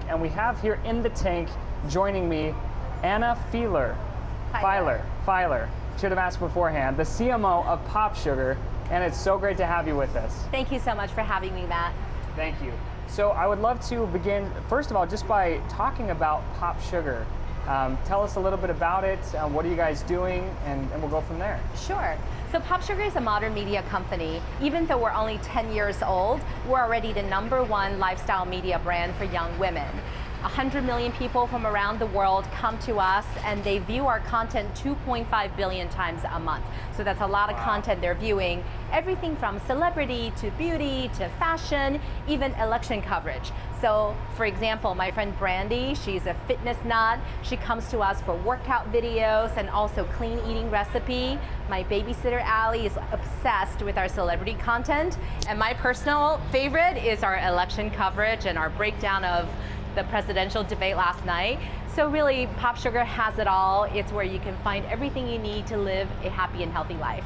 and we have here in the tank joining me Anna Fieler. Fieler. Should have asked beforehand. The CMO of Popsugar, and it's so great to have you with us. Thank you so much for having me, Matt. Thank you. So I would love to begin, first of all, just by talking about Popsugar. Tell us a little bit about it, what are you guys doing, and we'll go from there. Sure. So Popsugar is a modern media company. Even though we're only 10 years old, we're already the #1 lifestyle media brand for young women. 100 million people from around the world come to us and they view our content 2.5 billion times a month. So that's a lot of content they're viewing. Everything from celebrity to beauty to fashion, even election coverage. So for example, my friend Brandy, she's a fitness nut. She comes to us for workout videos and also clean eating recipe. My babysitter Allie is obsessed with our celebrity content. And my personal favorite is our election coverage and our breakdown of the presidential debate last night. So really, Popsugar has it all. It's where you can find everything you need to live a happy and healthy life.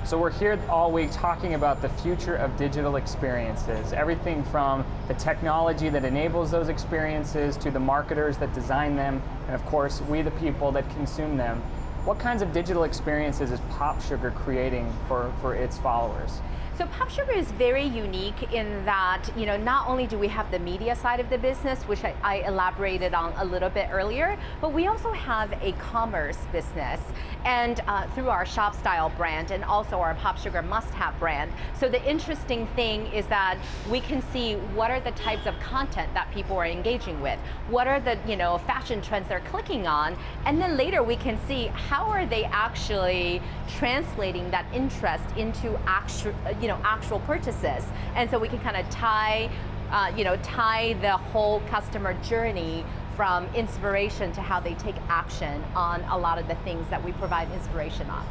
So we're here all week talking about the future of digital experiences. Everything from the technology that enables those experiences to the marketers that design them, and of course, we the people that consume them. What kinds of digital experiences is Popsugar creating for its followers? So Popsugar is very unique in that, not only do we have the media side of the business, which I elaborated on a little bit earlier, but we also have a commerce business, and through our Shop Style brand and also our Popsugar must-have brand. So the interesting thing is that we can see what are the types of content that people are engaging with, what are the fashion trends they're clicking on, and then later we can see how are they actually translating that interest into actual purchases. And so we can kind of tie the whole customer journey from inspiration to how they take action on a lot of the things that we provide inspiration on.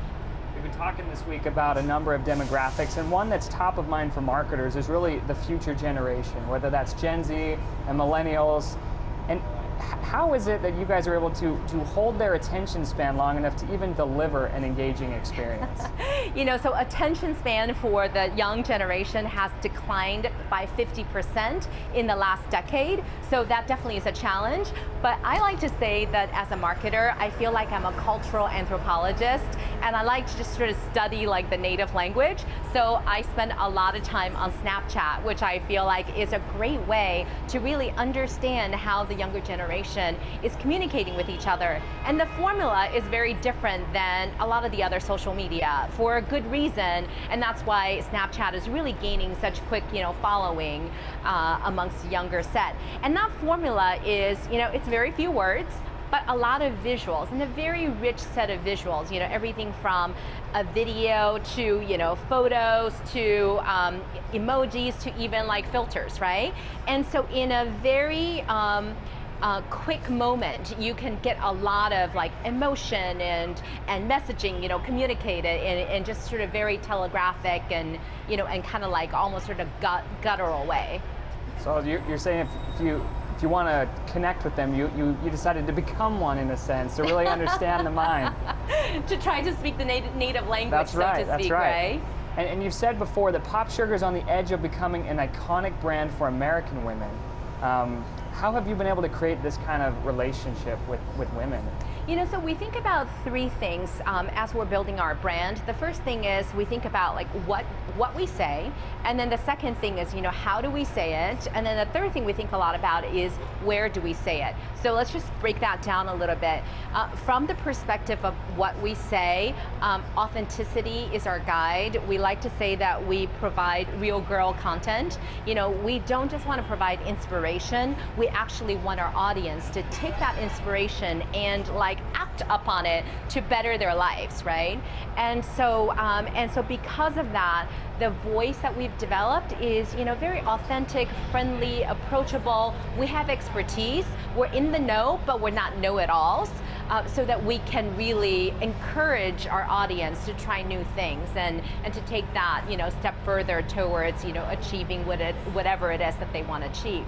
We've been talking this week about a number of demographics, and one that's top of mind for marketers is really the future generation, whether that's Gen Z and Millennials. And how is it that you guys are able to hold their attention span long enough to even deliver an engaging experience? So attention span for the young generation has declined by 50% in the last decade. So that definitely is a challenge. But I like to say that as a marketer, I feel like I'm a cultural anthropologist, and I like to just sort of study like the native language. So I spend a lot of time on Snapchat, which I feel like is a great way to really understand how the younger generation is communicating with each other. And the formula is very different than a lot of the other social media for a good reason, and that's why Snapchat is really gaining such quick following amongst the younger set. And that formula is, it's very few words, but a lot of visuals, and a very rich set of visuals. Everything from a video to photos to emojis to even like filters, right? And so in a very quick moment, you can get a lot of like emotion and messaging, communicated in just sort of very telegraphic and and kind of like almost sort of guttural way. So you're saying if you want to connect with them, you decided to become one in a sense, to really understand the mind. To try to speak the native language, that's right, so to speak, that's right? And you've said before that Popsugar is on the edge of becoming an iconic brand for American women. How have you been able to create this kind of relationship with women? So we think about three things as we're building our brand. The first thing is we think about like what we say, and then the second thing is how do we say it, and then the third thing we think a lot about is where do we say it. So let's just break that down a little bit. From the perspective of what we say, authenticity is our guide. We like to say that we provide real girl content. We don't just want to provide inspiration. We actually want our audience to take that inspiration and like act upon it to better their lives, right? And so because of that, the voice that we've developed is, very authentic, friendly, approachable. We have expertise. We're in the know, but we're not know-it-alls. So that we can really encourage our audience to try new things and to take that step further towards achieving whatever it is that they want to achieve.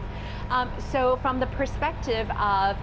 So from the perspective of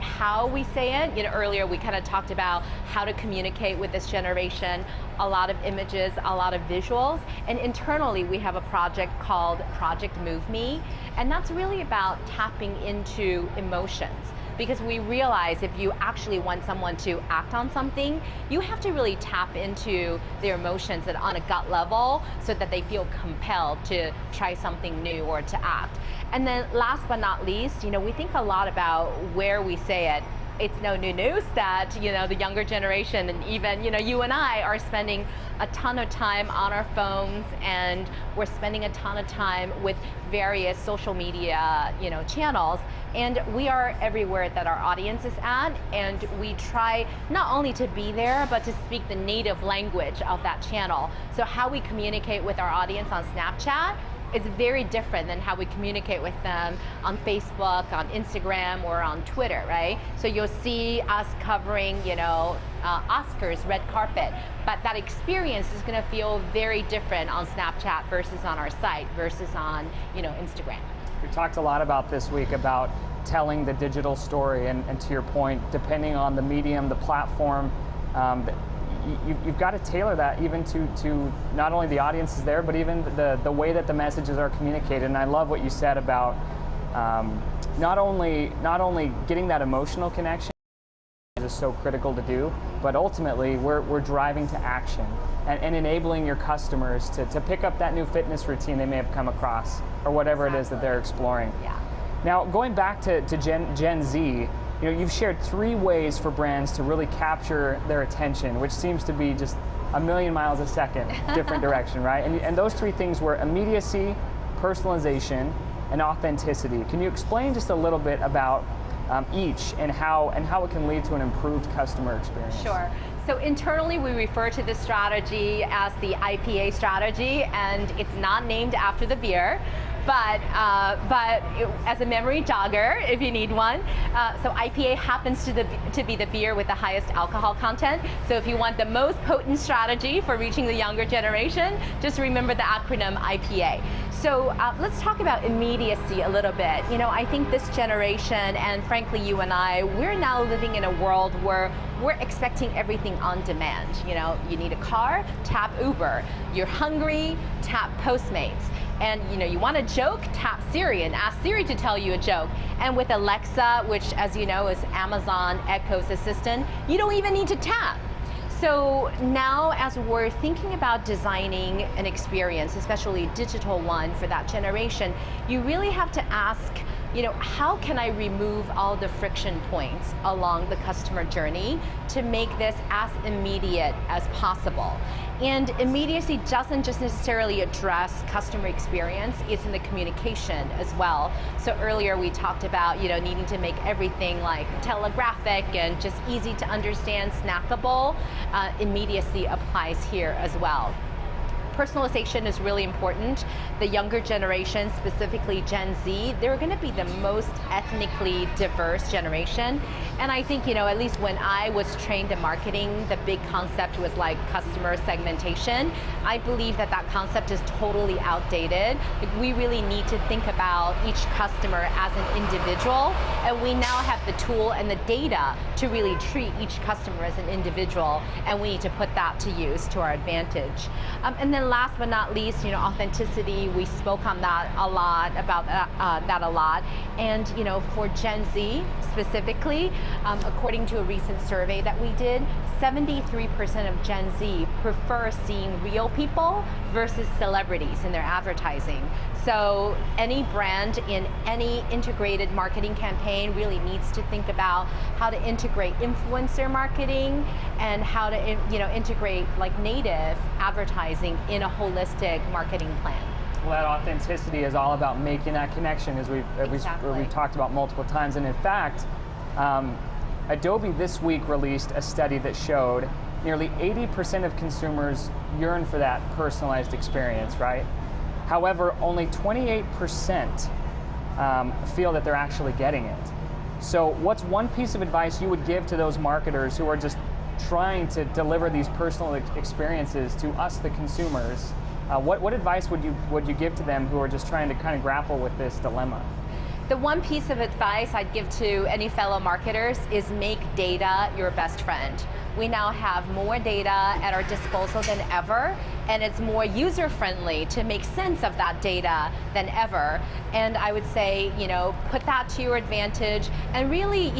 how we say it, earlier we kind of talked about how to communicate with this generation. A lot of images, a lot of visuals. millennials. And internally, we have a project called Project Move Me, and that's really about tapping into emotions. Because we realize if you actually want someone to act on something, you have to really tap into their emotions and on a gut level so that they feel compelled to try something new or to act. And then last but not least, we think a lot about where we say it. It's no new news that the younger generation and even you and I are spending a ton of time on our phones, and we're spending a ton of time with various social media channels, and we are everywhere that our audience is at, and we try not only to be there but to speak the native language of that channel. So how we communicate with our audience on Snapchat is very different than how we communicate with them on Facebook, on Instagram, or on Twitter, right? So you'll see us covering, Oscars, red carpet, but that experience is gonna feel very different on Snapchat versus on our site versus on, Instagram. We talked a lot about this week about telling the digital story, and to your point, depending on the medium, the platform, you've got to tailor that even to not only the audiences there, but even the way that the messages are communicated. And I love what you said about not only getting that emotional connection is so critical to do, but ultimately we're driving to action and enabling your customers to pick up that new fitness routine they may have come across, or whatever it is that they're exploring. Yeah. Now, going back to Gen Z, you've shared 3 ways for brands to really capture their attention, which seems to be just a million miles a second, different direction, right? And those 3 things were immediacy, personalization, and authenticity. Can you explain just a little bit about each and how it can lead to an improved customer experience? Sure. So internally, we refer to this strategy as the IPA strategy, and it's not named after the beer. But as a memory jogger, if you need one, so IPA happens to be the beer with the highest alcohol content. So if you want the most potent strategy for reaching the younger generation, just remember the acronym IPA. So let's talk about immediacy a little bit. I think this generation, and frankly you and I, we're now living in a world where we're expecting everything on demand. You need a car, tap Uber. You're hungry, tap Postmates. And you want a joke, tap Siri and ask Siri to tell you a joke. And with Alexa, which as you know is Amazon Echo's assistant, you don't even need to tap. So now as we're thinking about designing an experience, especially a digital one for that generation, you really have to ask, how can I remove all the friction points along the customer journey to make this as immediate as possible? And immediacy doesn't just necessarily address customer experience, it's in the communication as well. So earlier we talked about needing to make everything like telegraphic and just easy to understand, snackable. Immediacy applies here as well. Personalization is really important. The younger generation, specifically Gen Z, they're going to be the most ethnically diverse generation. And I think, at least when I was trained in marketing, the big concept was like customer segmentation. I believe that concept is totally outdated. We really need to think about each customer as an individual, and we now have the tool and the data to really treat each customer as an individual, and we need to put that to use to our advantage. And then last but not least, authenticity. We spoke on that a lot, about that a lot. And for Gen Z specifically, according to a recent survey that we did, 73% of Gen Z prefer seeing real people versus celebrities in their advertising. So any brand in any integrated marketing campaign really needs to think about how to integrate influencer marketing and how to integrate like native advertising in a holistic marketing plan. Well, that authenticity is all about making that connection, as we've talked about multiple times. And in fact, Adobe this week released a study that showed nearly 80% of consumers yearn for that personalized experience, right? However, only 28% feel that they're actually getting it. So what's one piece of advice you would give to those marketers who are just trying to deliver these personal experiences to us, the consumers? What advice would you give to them who are just trying to kind of grapple with this dilemma? The one piece of advice I'd give to any fellow marketers is make data your best friend. We now have more data at our disposal than ever, and it's more user-friendly to make sense of that data than ever. And I would say, put that to your advantage, and really,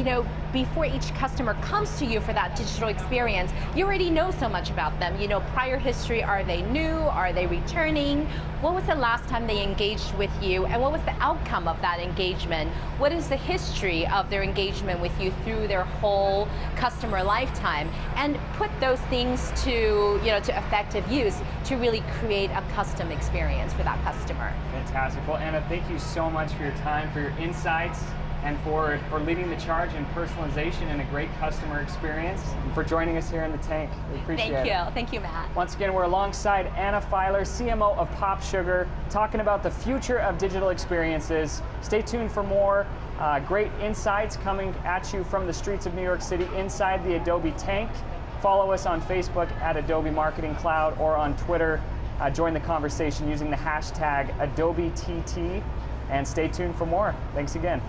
before each customer comes to you for that digital experience, you already know so much about them. Prior history, are they new? Are they returning? What was the last time they engaged with you, and what was the outcome of that engagement? What is the history of their engagement with you through their whole customer lifetime? And put those things to effective use to really create a custom experience for that customer. Fantastic. Well, Anna, thank you so much for your time, for your insights, and for leading the charge in personalization and a great customer experience, and for joining us here in the tank. We appreciate it. Thank you. Thank you, Matt. Once again, we're alongside Anna Fieler, CMO of Popsugar, talking about the future of digital experiences. Stay tuned for more great insights coming at you from the streets of New York City inside the Adobe tank. Follow us on Facebook at Adobe Marketing Cloud, or on Twitter. Join the conversation using the hashtag AdobeTT, and stay tuned for more. Thanks again.